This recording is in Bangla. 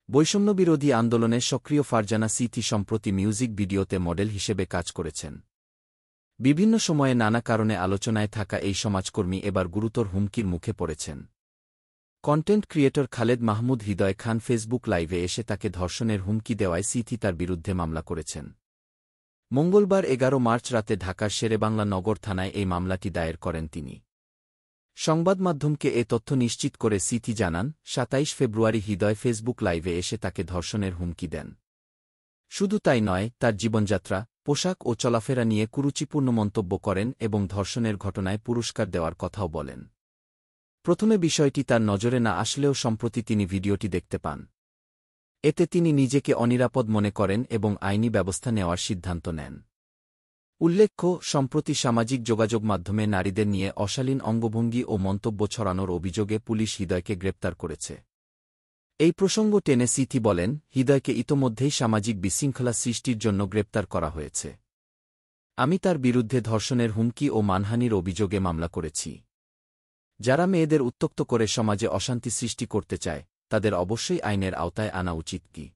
বৈষম্যবিরোধী আন্দোলনে সক্রিয় ফারজানা সিথি সম্প্রতি মিউজিক ভিডিওতে মডেল হিসেবে কাজ করেছেন। বিভিন্ন সময়ে নানা কারণে আলোচনায় থাকা এই সমাজকর্মী এবার গুরুতর হুমকির মুখে পড়েছেন। Content creator Khaled Mahmud Hridoy Khan Facebook লাইভে এসে তাকে ধর্ষণের হুমকি দেওয়ায় সিথি তার বিরুদ্ধে মামলা করেছেন। মঙ্গলবার ১১ মার্চ রাতে ঢাকার শেরেবাংলা নগর থানায় এই মামলাটি দায়ের করেন তিনি। সংবাদমাধ্যমকে এ তথ্য নিশ্চিত করে সিথি জানান, ২৭ ফেব্রুয়ারি হৃদয় ফেসবুক লাইভে এসে তাকে ধর্ষণের হুমকি দেন। শুধু তাই নয়, তার জীবনযাত্রা, পোশাক ও চলাফেরা নিয়ে কুরুচিপূর্ণ মন্তব্য করেন এবং ধর্ষণের ঘটনায় পুরস্কার দেওয়ার কথাও বলেন। প্রথমে বিষয়টি তার নজরে না আসলেও সম্প্রতি তিনি ভিডিওটি দেখতে পান। এতে তিনি নিজেকে অনিরাপদ মনে করেন এবং আইনি ব্যবস্থা নেওয়ার সিদ্ধান্ত নেন। উল্লেখ্য, সম্প্রতি সামাজিক যোগাযোগ মাধ্যমে নারীদের নিয়ে অশালীন অঙ্গভঙ্গি ও মন্তব্য ছড়ানোর অভিযোগে পুলিশ হৃদয়কে গ্রেপ্তার করেছে। এই প্রসঙ্গ টেনে সিথি বলেন, হৃদয়কে ইতোমধ্যেই সামাজিক বিশৃঙ্খলা সৃষ্টির জন্য গ্রেপ্তার করা হয়েছে। আমি তার বিরুদ্ধে ধর্ষণের হুমকি ও মানহানির অভিযোগে মামলা করেছি। যারা মেয়েদের উত্ত্যক্ত করে সমাজে অশান্তি সৃষ্টি করতে চায়, তাদের অবশ্যই আইনের আওতায় আনা উচিত কি।